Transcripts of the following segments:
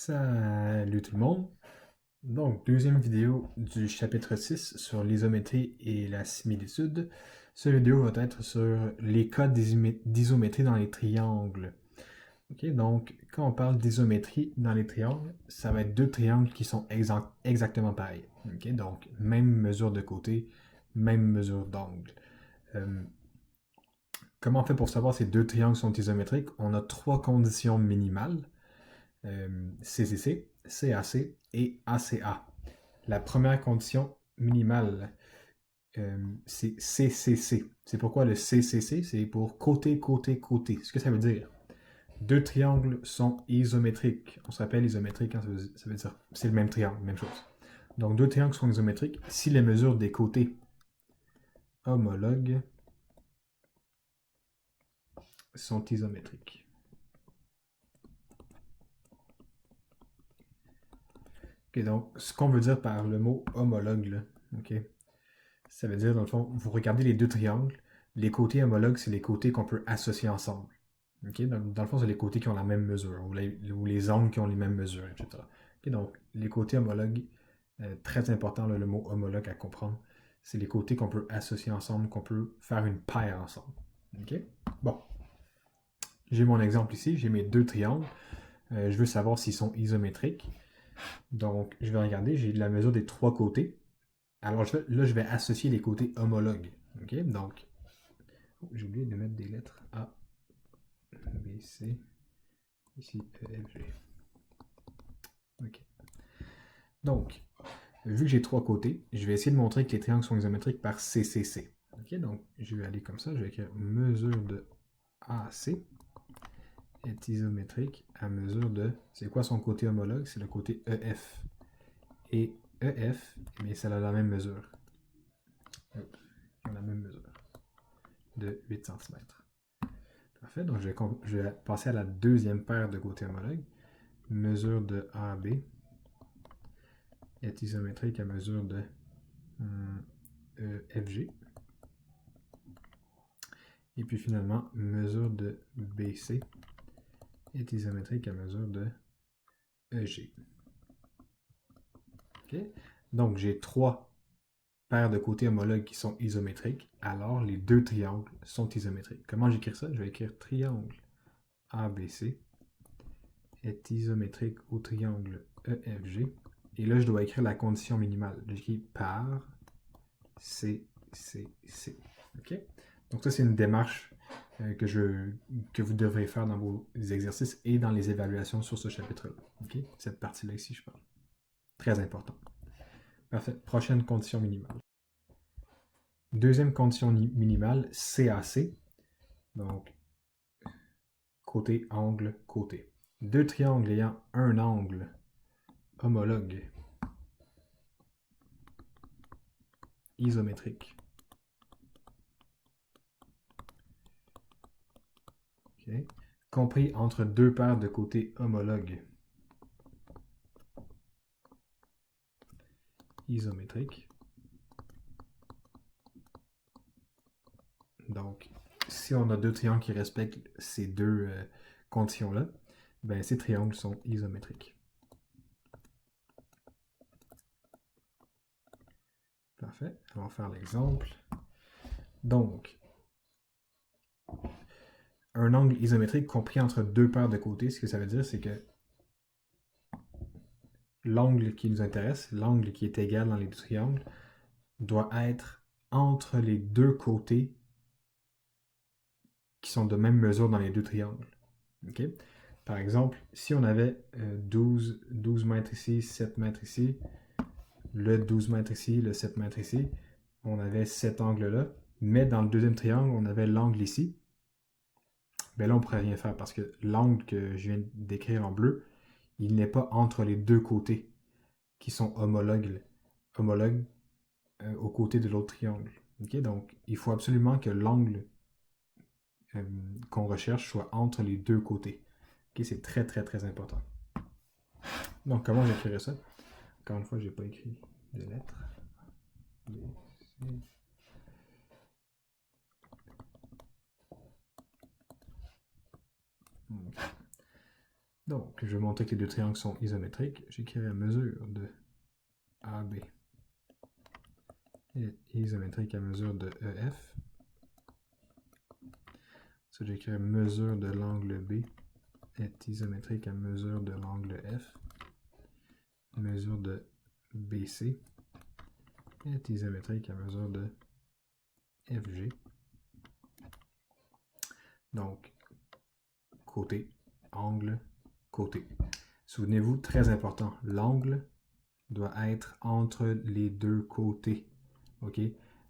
Salut tout le monde. Donc, deuxième vidéo du chapitre 6 sur l'isométrie et la similitude. Cette vidéo va être sur les cas d'isométrie dans les triangles. Donc, quand on parle d'isométrie dans les triangles, ça va être deux triangles qui sont exactement pareils. Donc, même mesure de côté, même mesure d'angle. Comment on fait pour savoir si deux triangles sont isométriques? On a trois conditions minimales. CCC, CAC et ACA. La première condition minimale, c'est CCC. C'est pourquoi le CCC, c'est pour côté, côté, côté. Ce que ça veut dire? Deux triangles sont isométriques. On se rappelle isométrique, hein, ça veut dire c'est le même triangle, même chose. Donc deux triangles sont isométriques si les mesures des côtés homologues sont isométriques. Ok, donc ce qu'on veut dire par le mot homologue, là, ok, ça veut dire, dans le fond, vous regardez les deux triangles, les côtés homologues, c'est les côtés qu'on peut associer ensemble. Okay? Dans le fond, c'est les côtés qui ont la même mesure, ou les angles qui ont les mêmes mesures, etc. Okay? Donc, les côtés homologues, très important, là, le mot homologue à comprendre, c'est les côtés qu'on peut associer ensemble, qu'on peut faire une paire ensemble. Okay? Bon, j'ai mon exemple ici, j'ai mes deux triangles. Je veux savoir s'ils sont isométriques. Donc, je vais regarder, j'ai la mesure des trois côtés. Alors là, je vais associer les côtés homologues. Okay? Donc, j'ai oublié de mettre des lettres A, B, C, ici E, F, G. OK. Donc, vu que j'ai trois côtés, je vais essayer de montrer que les triangles sont isométriques par CCC. OK, donc je vais aller comme ça, je vais écrire mesure de AC est isométrique à mesure de... C'est quoi son côté homologue? C'est le côté EF. Et EF, eh bien, ça a la même mesure. La même mesure. De 8 cm. Parfait, donc je vais passer à la deuxième paire de côtés homologues. Mesure de AB est isométrique à mesure de FG. Et puis finalement, mesure de BC est isométrique à mesure de EG. Okay? Donc j'ai trois paires de côtés homologues qui sont isométriques, alors les deux triangles sont isométriques. Comment j'écris ça? Je vais écrire triangle ABC est isométrique au triangle EFG. Et là, je dois écrire la condition minimale. J'écris par CCC. OK? Donc ça, c'est une démarche que vous devrez faire dans vos exercices et dans les évaluations sur ce chapitre-là. Okay? Cette partie-là ici, je parle. Très important. Parfait. Prochaine condition minimale. Deuxième condition minimale, CAC. Donc, côté, angle, côté. Deux triangles ayant un angle homologue isométrique. Okay. Compris entre deux paires de côtés homologues isométriques. Donc, si on a deux triangles qui respectent ces deux conditions-là, ben, ces triangles sont isométriques. Parfait. On va faire l'exemple. Donc, un angle isométrique compris entre deux paires de côtés, ce que ça veut dire, c'est que l'angle qui nous intéresse, l'angle qui est égal dans les deux triangles, doit être entre les deux côtés qui sont de même mesure dans les deux triangles. Okay? Par exemple, si on avait 12 mètres ici, 7 mètres ici, le 12 mètres ici, le 7 mètres ici, on avait cet angle-là, mais dans le deuxième triangle, on avait l'angle ici. Bien là, on ne pourrait rien faire parce que l'angle que je viens d'écrire en bleu, il n'est pas entre les deux côtés qui sont homologues aux côtés de l'autre triangle. Okay? Donc, il faut absolument que l'angle qu'on recherche soit entre les deux côtés. Okay? C'est très, très, très important. Donc, comment j'écrirais ça? Encore une fois, je n'ai pas écrit de lettres. B, C. Okay. Donc, je vais montrer que les deux triangles sont isométriques. J'écrirai mesure de AB est isométrique à mesure de EF. Ça, j'écrirai mesure de l'angle B est isométrique à mesure de l'angle F. Mesure de BC est isométrique à mesure de FG. Donc, côté, angle, côté. Souvenez-vous, très important, l'angle doit être entre les deux côtés. OK?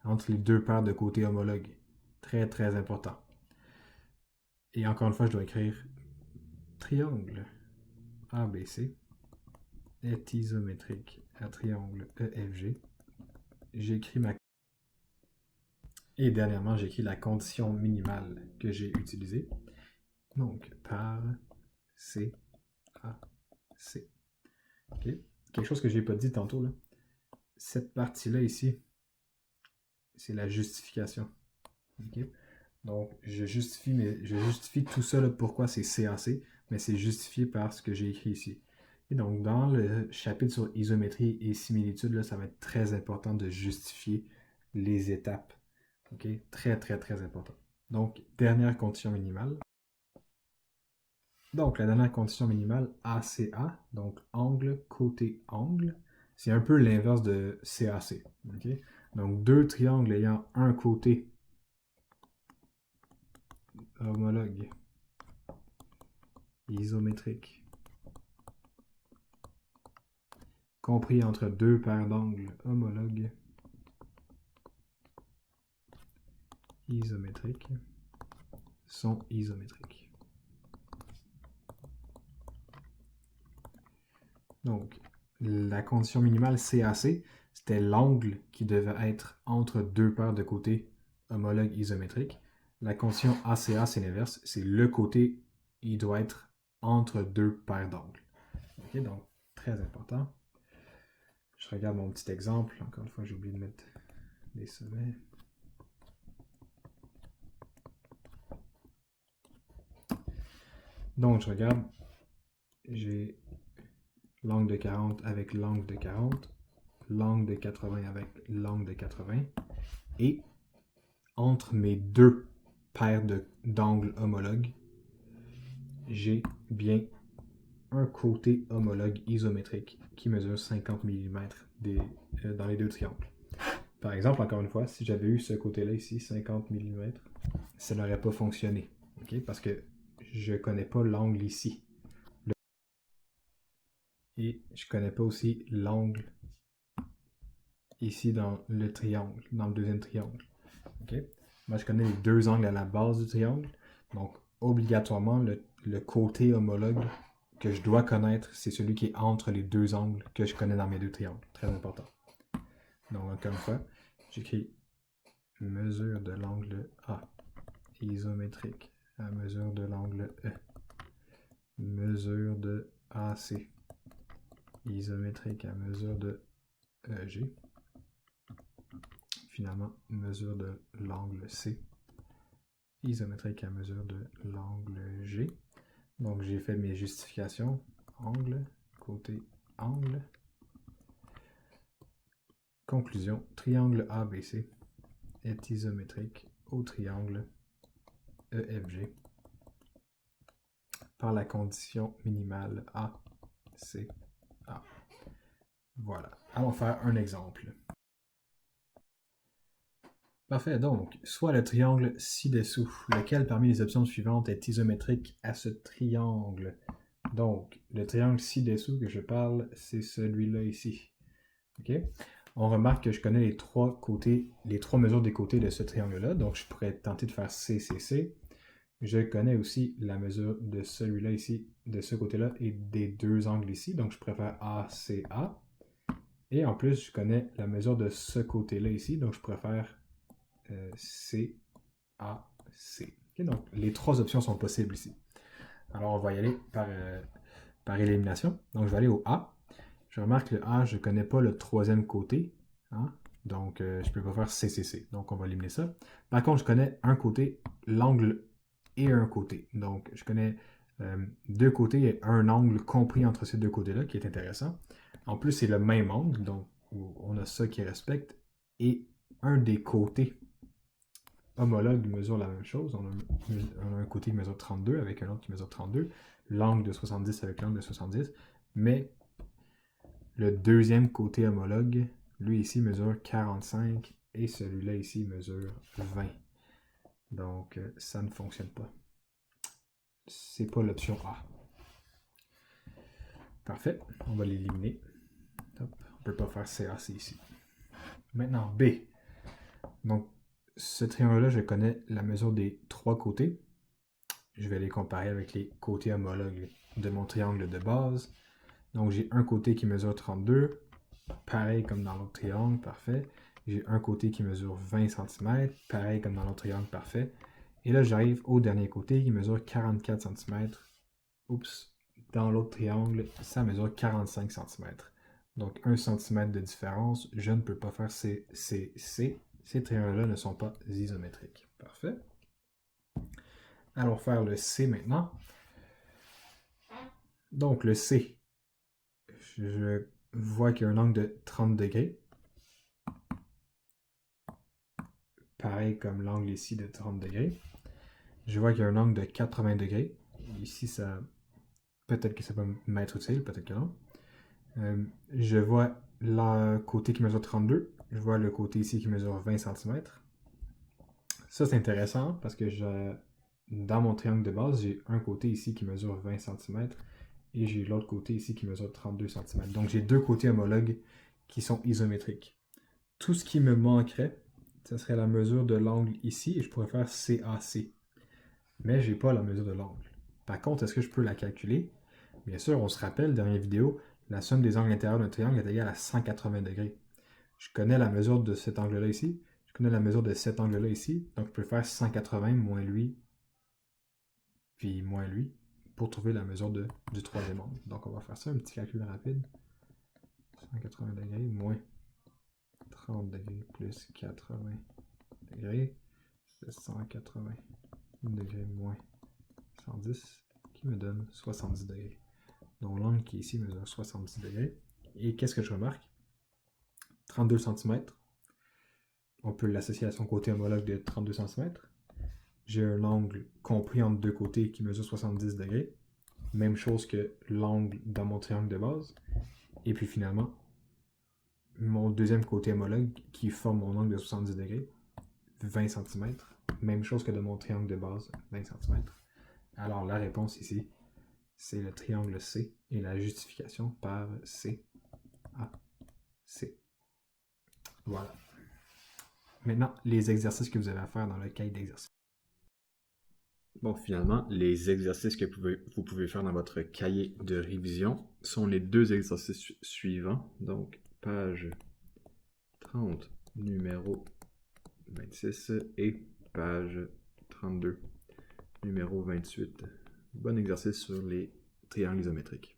Entre les deux paires de côtés homologues. Très, très important. Et encore une fois, je dois écrire triangle ABC est isométrique à triangle EFG. J'écris ma... Et dernièrement, j'écris la condition minimale que j'ai utilisée. Donc, par C, A, C. OK? Quelque chose que je n'ai pas dit tantôt, là. Cette partie-là ici, c'est la justification. OK? Donc, je justifie tout ça, là, pourquoi c'est CAC, mais c'est justifié par ce que j'ai écrit ici. Et donc, dans le chapitre sur isométrie et similitude, là, ça va être très important de justifier les étapes. OK? Très, très, très important. Donc, dernière condition minimale. Donc, la dernière condition minimale, ACA, donc angle, côté, angle, c'est un peu l'inverse de CAC. Okay? Donc, deux triangles ayant un côté homologue, isométrique, compris entre deux paires d'angles homologues, isométriques, sont isométriques. Donc, la condition minimale CAC, c'était l'angle qui devait être entre deux paires de côtés homologues isométriques. La condition ACA, c'est l'inverse, c'est le côté, il doit être entre deux paires d'angles. Okay, donc, très important. Je regarde mon petit exemple. Encore une fois, j'ai oublié de mettre les sommets. Donc, je regarde. J'ai l'angle de 40 avec l'angle de 40, l'angle de 80 avec l'angle de 80, et entre mes deux paires d'angles homologues, j'ai bien un côté homologue isométrique qui mesure 50 mm dans les deux triangles. Par exemple, encore une fois, si j'avais eu ce côté-là ici, 50 mm, ça n'aurait pas fonctionné. Okay? Parce que je ne connais pas l'angle ici. Et je ne connais pas aussi l'angle ici dans le triangle, dans le deuxième triangle. Okay? Moi, je connais les deux angles à la base du triangle. Donc, obligatoirement, le côté homologue que je dois connaître, c'est celui qui est entre les deux angles que je connais dans mes deux triangles. Très important. Donc, encore une fois, j'écris mesure de l'angle A isométrique à mesure de l'angle E. Mesure de AC isométrique à mesure de EG. Finalement, mesure de l'angle C isométrique à mesure de l'angle G. Donc, j'ai fait mes justifications. Angle, côté, angle. Conclusion, triangle ABC est isométrique au triangle EFG par la condition minimale ACA. Voilà. Allons faire un exemple. Parfait, donc, soit le triangle ci-dessous, lequel parmi les options suivantes est isométrique à ce triangle. Donc, le triangle ci-dessous que je parle, c'est celui-là ici. OK? On remarque que je connais les trois côtés, les trois mesures des côtés de ce triangle-là, donc je pourrais tenter de faire CCC. Je connais aussi la mesure de celui-là ici, de ce côté-là, et des deux angles ici, donc je préfère ACA. Et en plus, je connais la mesure de ce côté-là ici, donc je préfère CAC. Okay, donc, les trois options sont possibles ici. Alors, on va y aller par élimination. Donc, je vais aller au A. Je remarque que le A, je ne connais pas le troisième côté. Hein? Donc, je ne peux pas faire CCC. Donc, on va éliminer ça. Par contre, je connais un côté, l'angle et un côté. Donc, je connais Deux côtés, il y a un angle compris entre ces deux côtés-là qui est intéressant. En plus, c'est le même angle, donc on a ça qui respecte. Et un des côtés homologues mesure la même chose. On a un côté qui mesure 32 avec un autre qui mesure 32. L'angle de 70 avec l'angle de 70. Mais le deuxième côté homologue, lui ici mesure 45 et celui-là ici mesure 20. Donc, ça ne fonctionne pas. C'est pas l'option A. Parfait, on va l'éliminer. On ne peut pas faire CAC ici. Maintenant, B. Donc, ce triangle-là, je connais la mesure des trois côtés. Je vais les comparer avec les côtés homologues de mon triangle de base. Donc, j'ai un côté qui mesure 32, pareil comme dans l'autre triangle, parfait. J'ai un côté qui mesure 20 cm, pareil comme dans l'autre triangle, parfait. Et là, j'arrive au dernier côté qui mesure 44 cm. Oups, dans l'autre triangle, ça mesure 45 cm. Donc 1 cm de différence, je ne peux pas faire C. Ces triangles-là ne sont pas isométriques. Parfait. Allons faire le C maintenant. Donc le C, je vois qu'il y a un angle de 30 degrés. Pareil comme l'angle ici de 30 degrés. Je vois qu'il y a un angle de 80 degrés. Ici, ça peut-être que ça va m'être utile, peut-être que non. Je vois le côté qui mesure 32. Je vois le côté ici qui mesure 20 cm. Ça, c'est intéressant parce que dans mon triangle de base, j'ai un côté ici qui mesure 20 cm et j'ai l'autre côté ici qui mesure 32 cm. Donc, j'ai deux côtés homologues qui sont isométriques. Tout ce qui me manquerait, ce serait la mesure de l'angle ici et je pourrais faire CAC. Mais je n'ai pas la mesure de l'angle. Par contre, est-ce que je peux la calculer? Bien sûr, on se rappelle, dernière vidéo, la somme des angles intérieurs d'un triangle est égale à 180 degrés. Je connais la mesure de cet angle-là ici, je connais la mesure de cet angle-là ici, donc je peux faire 180 moins lui, puis moins lui, pour trouver la mesure du troisième angle. Donc on va faire ça, un petit calcul rapide. 180 degrés moins 30 degrés plus 80 degrés, c'est 180 degrés moins 110, qui me donne 70 degrés. Donc l'angle qui est ici mesure 70 degrés. Et qu'est-ce que je remarque? 32 cm. On peut l'associer à son côté homologue de 32 cm. J'ai un angle compris entre deux côtés qui mesure 70 degrés. Même chose que l'angle dans mon triangle de base. Et puis finalement, mon deuxième côté homologue qui forme mon angle de 70 degrés, 20 cm. Même chose que dans mon triangle de base, 20 cm. Alors la réponse ici, c'est le triangle C et la justification par C. A, C. Voilà. Maintenant, les exercices que vous avez à faire dans le cahier d'exercice. Bon, finalement, les exercices que vous pouvez faire dans votre cahier de révision sont les deux exercices suivants. Donc, page 30, numéro 26 et page 32, numéro 28. Bon exercice sur les triangles isométriques.